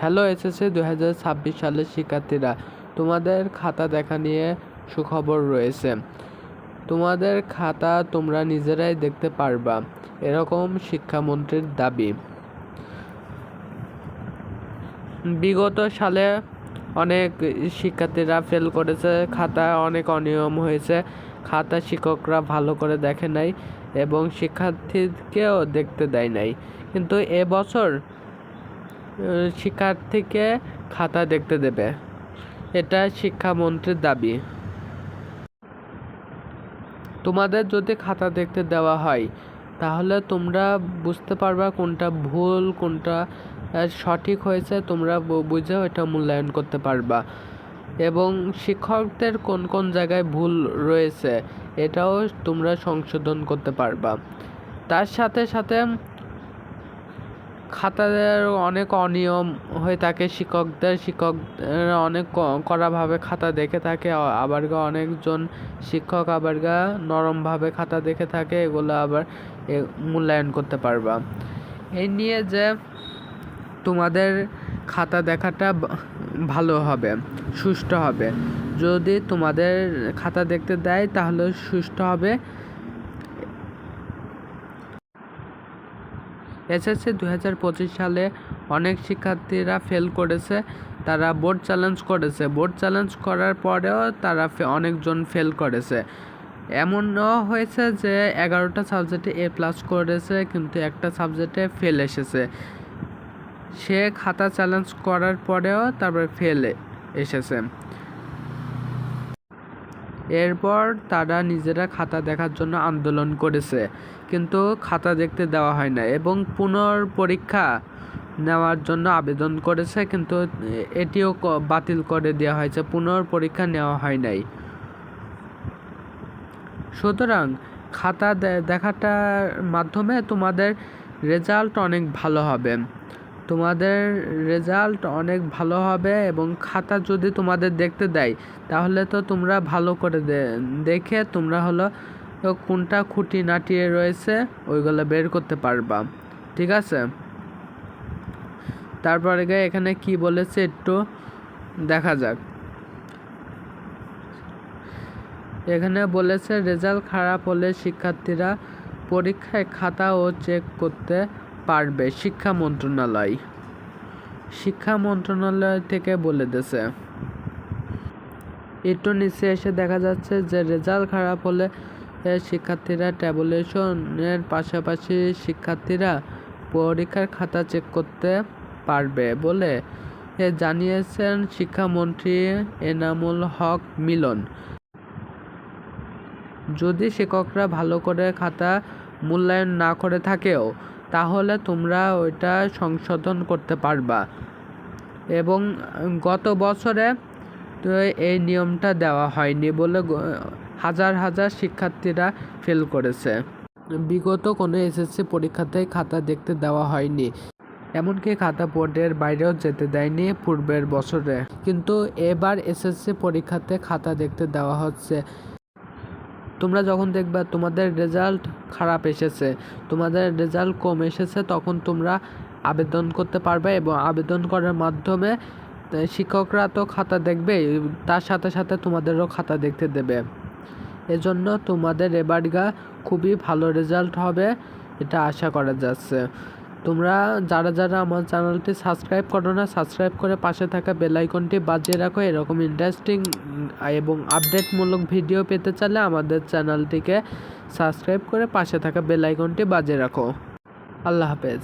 Hello SSC 2026 সালের শিক্ষার্থীরা, তোমাদের খাতা দেখা নিয়ে সুখবর রয়েছে। তোমাদের খাতা তোমরা নিজেরাই দেখতে পারবা, এরকম শিক্ষামন্ত্রীর দাবি। বিগত সালে অনেক শিক্ষার্থীরা ফেল করেছে, খাতায় অনেক অনিয়ম হয়েছে, খাতা শিক্ষকরা ভালো করে দেখে নাই এবং শিক্ষার্থীকেও দেখতে দেয় নাই। কিন্তু এবছর শিক্ষার্থীকে খাতা দেখতে দেবে, এটা শিক্ষামন্ত্রীর দাবি। তোমাদের যদি খাতা দেখতে দেওয়া হয় তাহলে তোমরা বুঝতে পারবা কোনটা ভুল কোনটা সঠিক হয়েছে, তোমরা বুঝে ওটা মূল্যায়ন করতে পারবা এবং শিক্ষকদের কোন কোন জায়গায় ভুল রয়েছে এটাও তোমরা সংশোধন করতে পারবা। তার সাথে সাথে খাতাদের অনেক অনিয়ম হয়ে থাকে, শিক্ষকরা অনেক কড়াভাবে খাতা দেখে থাকে, আবার অনেকজন শিক্ষক আবার নরমভাবে খাতা দেখে থাকে, এগুলো আবার মূল্যায়ন করতে পারবা। এই নিয়ে যে তোমাদের খাতা দেখাটা ভালো হবে, সুষ্ঠু হবে। যদি তোমাদের খাতা দেখতে দেয় তাহলে সুষ্ঠু হবে। এসএসসি 2025 সালে অনেক শিক্ষার্থীরা ফেল করেছে, তারা বোর্ড চ্যালেঞ্জ করেছে, বোর্ড চ্যালেঞ্জ করার পরেও তারা অনেকজন ফেল করেছে। এমনও হয়েছে যে 11টা সাবজেক্টে A+ করেছে কিন্তু একটা সাবজেক্টে ফেল এসেছে, সে খাতা চ্যালেঞ্জ করার পরেও তারপরে ফেল এসেছে। এরপর তারা নিজেরা খাতা দেখার জন্য আন্দোলন করেছে, কিন্তু খাতা দেখতে দেওয়া হয় না এবং পুনর্পরীক্ষা নেওয়ার জন্য আবেদন করেছে, কিন্তু এটিও বাতিল করে দেওয়া হয়েছে, পুনর্পরীক্ষা নেওয়া হয় নাই। সুতরাং খাতা দেখাটার মাধ্যমে তোমাদের রেজাল্ট অনেক ভালো হবে, এবং খাতা যদি তোমাদের দেখতে দেয় তাহলে তো তোমরা ভালো করে দেখে তোমরা কোনটা খুঁটিনাটি রয়েছে ওইগুলো বের করতে পারবা। ঠিক আছে, তারপরে এখানে কি বলেছে একটু দেখা যাক। এখানে বলেছে রেজাল্ট খারাপ হলে শিক্ষার্থীরা পরীক্ষায় খাতাও চেক করতে পারবে, শিক্ষা মন্ত্রণালয় থেকে বলে দিয়েছে। একটু নিচে এসে দেখা যাচ্ছে যে রেজাল্ট খারাপ হলে শিক্ষার্থীরা ট্যাবুলেশনের পাশাপাশি শিক্ষার্থীরা পরীক্ষার খাতা চেক করতে পারবে বলে জানিয়েছেন শিক্ষামন্ত্রী এনামুল হক মিলন। যদি শিক্ষকরা ভালো করে খাতা মূল্যায়ন না করে থাকেও তাহলে তোমরা ওইটা সংশোধন করতে পারবা এবং গত বছরে তো এই নিয়মটা দেওয়া হয়নি বলে হাজার হাজার শিক্ষার্থীরা ফেল করেছে। বিগত কোনো এসএসসি পরীক্ষাতে খাতা দেখতে দেওয়া হয়নি, এমনকি খাতা বোর্ডের বাইরেও যেতে দেয়নি পূর্বের বছরে, কিন্তু এবার এসএসসি পরীক্ষাতে খাতা দেখতে দেওয়া হচ্ছে। তোমরা যখন দেখবা তোমাদের রেজাল্ট খারাপ এসেছে, তোমাদের রেজাল্ট কম এসেছে, তখন তোমরা আবেদন করতে পারবে এবং আবেদন করার মাধ্যমে শিক্ষকরা তো খাতা দেখবে, তার সাথে সাথে তোমাদেরও খাতা দেখতে দেবে। এজন্য তোমাদের এবার খুবই ভালো রেজাল্ট হবে, এটা আশা করা যাচ্ছে। তোমরা যারা আমার চ্যানেলটি সাবস্ক্রাইব করো না, সাবস্ক্রাইব করে পাশে থাকা বেল আইকনটি বাজিয়ে রাখো। এরকম ইন্টারেস্টিং এবং আপডেটমূলক ভিডিও পেতে চাইলে আমাদের চ্যানেলটিকে সাবস্ক্রাইব করে পাশে থাকা বেল আইকনটি বাজিয়ে রাখো। আল্লাহ হাফেজ।